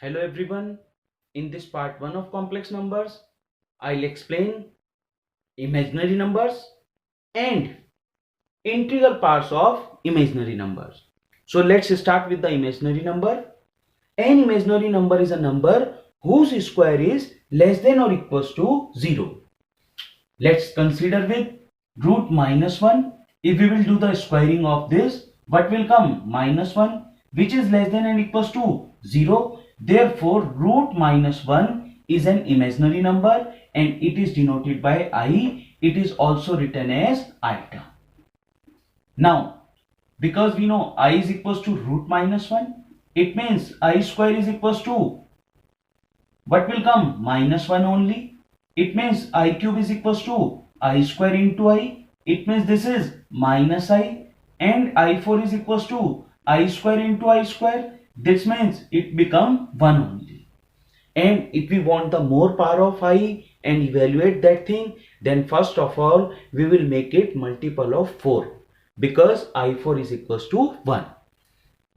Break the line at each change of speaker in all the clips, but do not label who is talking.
Hello everyone. In this part 1 of complex numbers, I'll explain imaginary numbers and integral parts of imaginary numbers. So let's start with the imaginary number. An imaginary number is a number whose square is less than or equals to 0. Let's consider with root minus 1. If we will do the squaring of this, what will come? Minus 1, which is less than or equals to 0. Therefore, root minus 1 is an imaginary number and it is denoted by I. It is also written as iota. Now, because we know I is equals to root minus 1, it means I square is equals to what will come? Minus 1 only. It means I cube is equals to I square into I. It means this is minus I, and I4 is equals to I square into I square. This means it become 1 only. And if we want the more power of I and evaluate that thing, then first of all we will make it multiple of 4, because I4 is equals to 1.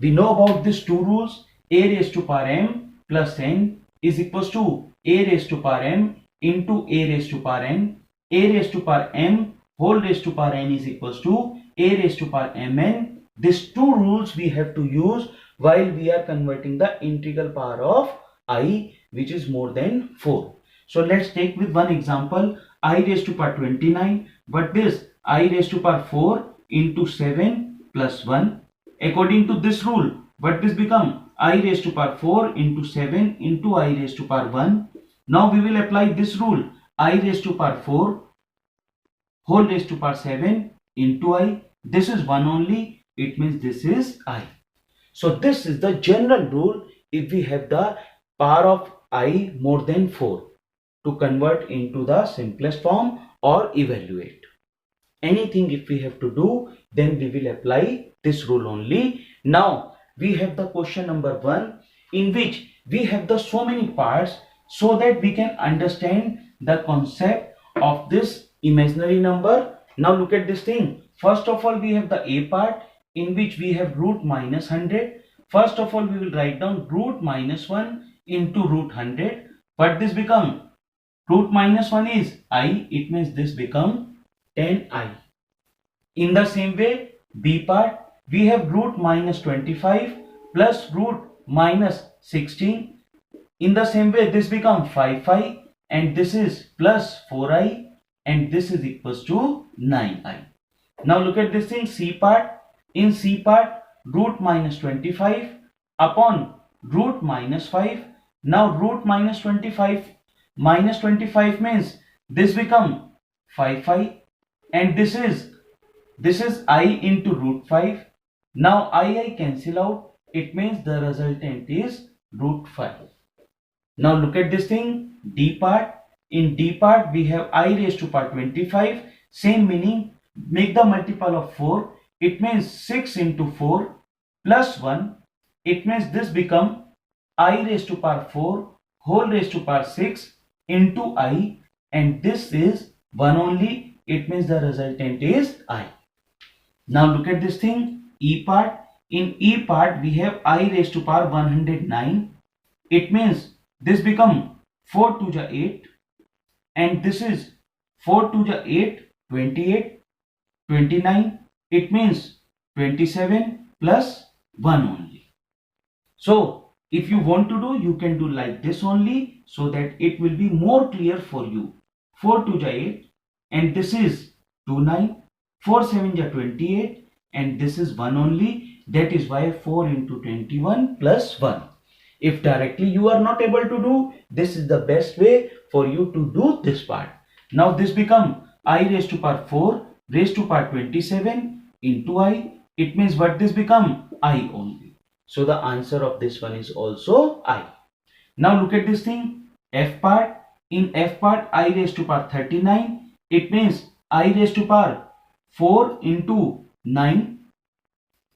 We know about these two rules. A raised to power m plus n is equals to a raised to power m into a raised to power n. A raised to power m whole raised to power n is equals to a raised to power mn. These two rules we have to use while we are converting the integral power of I, which is more than 4. So let's take with one example. I raised to power 29, but this I raised to power 4 into 7 plus 1. According to this rule, what this become? I raised to power 4 into 7 into I raised to power 1. Now we will apply this rule. I raised to power 4 whole raised to power 7 into I. This is 1 only. It means this is I. So this is the general rule if we have the power of I more than 4 to convert into the simplest form or evaluate. Anything if we have to do, then we will apply this rule only. Now we have the question number 1, in which we have the so many parts so that we can understand the concept of this imaginary number. Now look at this thing. First of all, we have the A part, in which we have root minus 100. First of all, we will write down root minus 1 into root 100. But this become root minus 1 is I. It means this become 10I. In the same way, B part, we have root minus 25 plus root minus 16. In the same way, this becomes 5I, and this is plus 4I, and this is equals to 9I. Now look at this thing, C part. In C part, root minus 25 upon root minus 5. Now root minus 25 means this become 5I, and this is I into root 5. Now I cancel out. It means the resultant is root 5. Now look at this thing, D part. In D part, we have I raised to power 25. Same meaning. Make the multiple of 4. It means 6 into 4 plus 1. It means this become I raised to power 4 whole raised to power 6 into I, and this is 1 only. It means the resultant is I. Now look at this thing, E part. In E part, we have I raised to power 109. It means this become 4 to the 8, and this is 4 to the 8, 28, 29. It means 27 plus 1 only. So if you want to do, you can do like this only, so that it will be more clear for you. 4 to the 8, and this is 29. 4 7 is 28, and this is 1 only. That is why 4 into 21 plus 1. If directly you are not able to do, this is the best way for you to do this part. Now this become I raised to power 4 raised to power 27 into I. It means what this become? I only. So the answer of this one is also I. Now look at this thing, F part. In F part, I raised to power 39. It means I raised to power 4 into 9.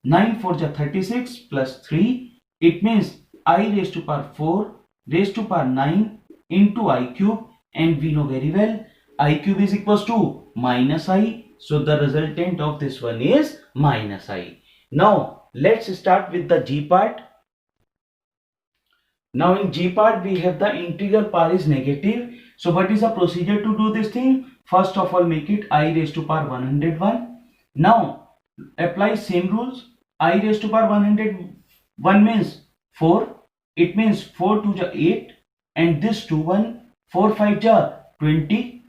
9 4 is 36 plus 3. It means I raised to power 4 raised to power 9 into I cube, and we know very well I cube is equals to minus I. So the resultant of this one is minus I. Now let's start with the G part. Now in G part we have the integral power is negative. So what is the procedure to do this thing? First of all make it I raised to power 101. Now apply same rules. I raised to power 101 means 4. It means 4 to the 8 and this 2 1 4 5 ja 20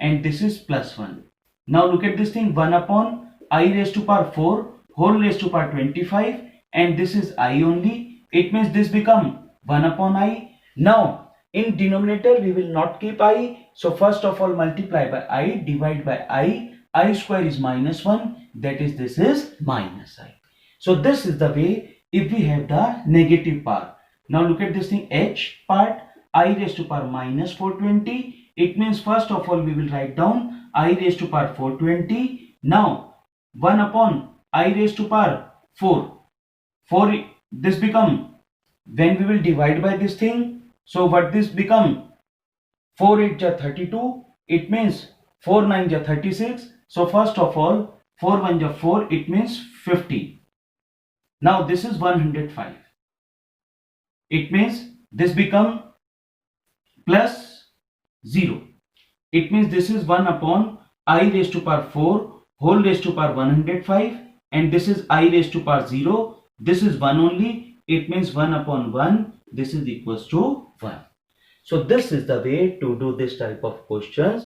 and this is plus 1. Now look at this thing 1 upon I raised to power 4 whole raised to power 25 and this is I only. It means this become 1 upon I. Now in denominator we will not keep I. So first of all multiply by I, divide by I square is minus 1, that is this is minus I. So this is the way if we have the negative power. Now look at this thing H part I raised to power minus 420. It means first of all we will write down I raised to power 420. Now 1 upon I raised to power 4. 4 this become when we will divide by this thing. So what this become 4 8 ja 32. It means 4 9 ja 36. So first of all 4 1 ja 4. It means 50. Now this is 105. It means this become plus 0. It means this is 1 upon I raised to power 4 whole raised to power 105 and this is I raised to power 0. This is 1 only. It means 1 upon 1. This is equals to 1. So this is the way to do this type of questions.